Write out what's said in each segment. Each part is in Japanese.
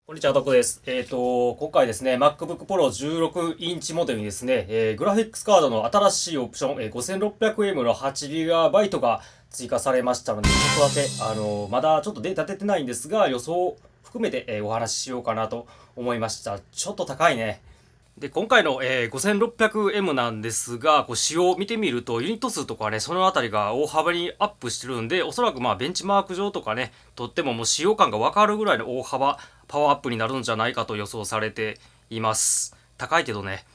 こんにちは、タコです。今回ですね、MacBook Pro 16インチモデルにですね、グラフィックスカードの新しいオプション、5600M の 8GB が追加されましたので、ちょっとだけ、まだちょっとデータ出てないんですが、予想を含めて、お話ししようかなと思いました。ちょっと高いね。で、今回の、5600M なんですが、こう仕様を見てみると、ユニット数とかね、そのあたりが大幅にアップしてるんで、おそらくまあベンチマーク上とかね、とってももう使用感がわかるぐらいの大幅パワーアップになるんじゃないかと予想されています。高いけどね。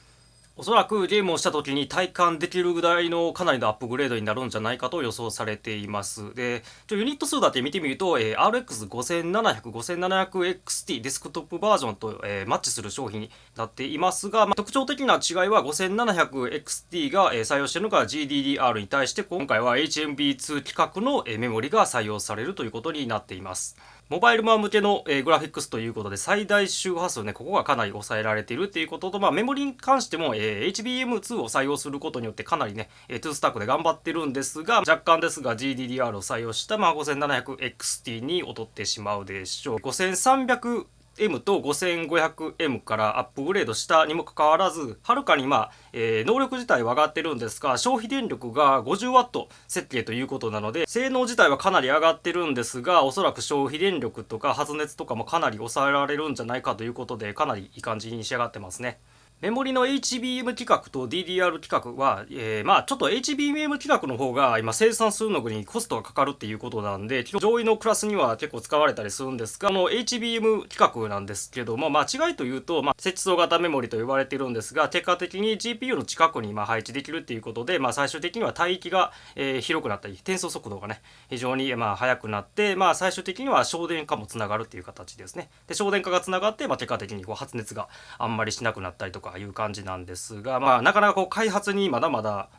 おそらくゲームをした時に体感できるぐらいのかなりのアップグレードになるんじゃないかと予想されています。で、ユニット数だけ見てみると、RX5700、5700XT デスクトップバージョンと、マッチする商品になっていますが、特徴的な違いは 5700XT が、採用しているのが GDDR に対して今回は HMB2 規格の、メモリが採用されるということになっています。モバイルマン向けの、グラフィックスということで最大周波数ね、ここがかなり抑えられているということと、メモリに関しても、HBM2 を採用することによってかなりね、トゥースタックで頑張ってるんですが、若干ですが GDDR を採用した、5700XT に劣ってしまうでしょう。5300M と 5500M からアップグレードしたにもかかわらず、はるかに能力自体は上がってるんですが、消費電力が 50W 設計ということなので、性能自体はかなり上がってるんですが、おそらく消費電力とか発熱とかもかなり抑えられるんじゃないかということで、かなりいい感じに仕上がってますね。メモリの HBM 規格と DDR 規格は、ちょっと HBM 規格の方が今生産するのにコストがかかるっていうことなんで、上位のクラスには結構使われたりするんですが、この HBM 規格なんですけども、違いというと、接地層型メモリと呼ばれているんですが、結果的に GPU の近くに配置できるっていうことで、最終的には帯域が、広くなったり、転送速度がね、非常に速くなって、最終的には省電化もつながるっていう形ですね。で、省電化がつながって、結果的に発熱があんまりしなくなったりとかいう感じなんですが、なかなか開発にまだまだ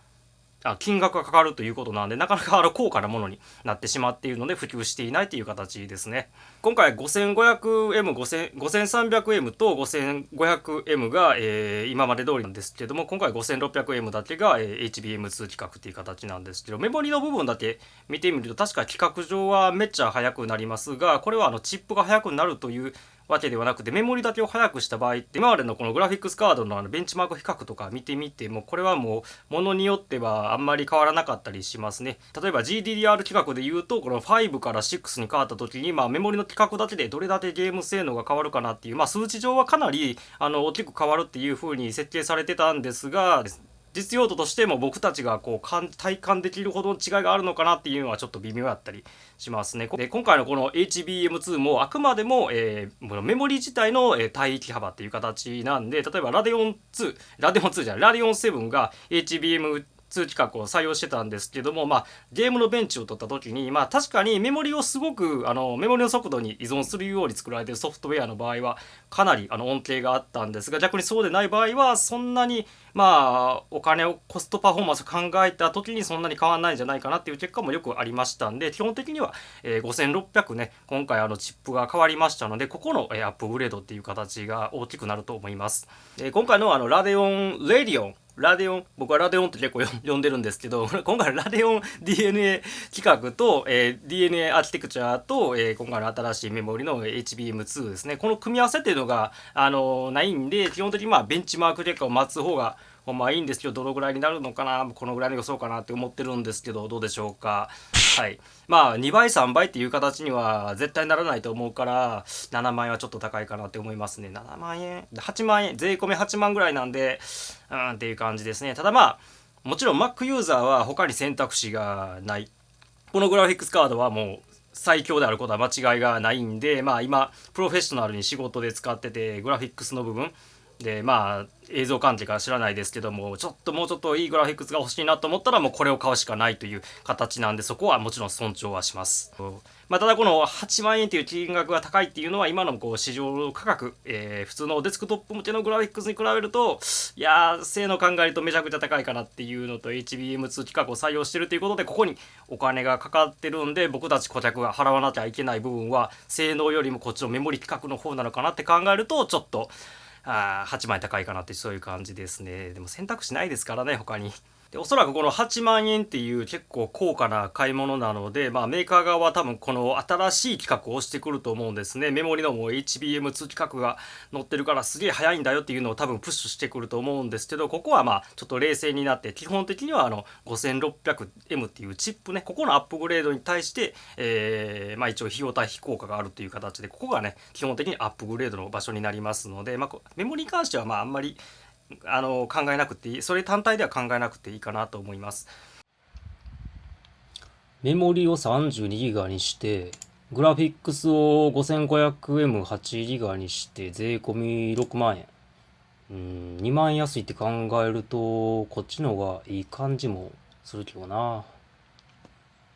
金額がかかるということなんで、なかなか高価なものになってしまっているので普及していないという形ですね。今回 5500M、5300M と 5500M が、今まで通りなんですけども、今回 5600M だけが、HBM2 規格っていう形なんですけど、メモリの部分だけ見てみると確か規格上はめっちゃ速くなりますが、これはチップが速くなるというわけではなくて、メモリだけを速くした場合って今までのこのグラフィックスカードのベンチマーク比較とか見てみても、これはもうものによってはあんまり変わらなかったりしますね。例えば GDDR 規格で言うと、この5から6に変わった時に、メモリの規格だけでどれだけゲーム性能が変わるかなっていう、数値上はかなり大きく変わるっていう風に設計されてたんですが、実用度としても僕たちが体感できるほどの違いがあるのかなっていうのはちょっと微妙だったりしますね。で、今回のこの HBM2 もあくまでも、メモリ自体の、帯域幅っていう形なんで、例えばラデオン2じゃない、ラデオン7が HBM2 規格を採用してたんですけども、ゲームのベンチを取った時に、確かにメモリをすごくメモリの速度に依存するように作られているソフトウェアの場合はかなり恩恵があったんですが、逆にそうでない場合はそんなにお金をコストパフォーマンスを考えた時にそんなに変わらないんじゃないかなっていう結果もよくありましたんで、基本的には、5600ね、今回チップが変わりましたので、ここの、アップグレードっていう形が大きくなると思います。今回のラデオンレディオン僕はラデオンって結構呼んでるんですけど、今回のラデオン DNA 規格と、DNA アーキテクチャと、今回の新しいメモリの HBM2 ですね。この組み合わせっていうのが、ないんで、基本的にベンチマーク結果を待つ方がいいんですけど、どのぐらいになるのかな、このぐらいの予想かなって思ってるんですけど、どうでしょうか。はい。2倍、3倍っていう形には絶対ならないと思うから、7万円はちょっと高いかなって思いますね。7万円 ?8 万円税込み8万ぐらいなんで、っていう感じですね。ただもちろん Mac ユーザーは他に選択肢がない。このグラフィックスカードはもう最強であることは間違いがないんで、今、プロフェッショナルに仕事で使ってて、グラフィックスの部分、で映像関係か知らないですけども、もうちょっといいグラフィックスが欲しいなと思ったらもうこれを買うしかないという形なんで、そこはもちろん尊重はします。ただこの8万円という金額が高いっていうのは今の市場価格、普通のデスクトップ向けのグラフィックスに比べると、いやー性能考えるとめちゃくちゃ高いかなっていうのと、 HBM2 規格を採用してるということでここにお金がかかってるんで、僕たち顧客が払わなきゃいけない部分は性能よりもこっちのメモリ規格の方なのかなって考えると、ちょっと8万円高いかなってそういう感じですね。でも選択肢ないですからね、他に。で、おそらくこの8万円っていう結構高価な買い物なので、メーカー側は多分この新しい規格を押してくると思うんですね。メモリのもう HBM2 規格が載ってるからすげえ早いんだよっていうのを多分プッシュしてくると思うんですけど、ここはちょっと冷静になって、基本的には5600M っていうチップね、ここのアップグレードに対して、一応費用対比効果があるという形で、ここがね、基本的にアップグレードの場所になりますので、メモリに関してはあんまり考えなくていい、それ単体では考えなくていいかなと思います。メモリを 32GB にして、グラフィックスを 5500M8GB にして税込み6万円。2万円安いって考えると、こっちの方がいい感じもするけどな。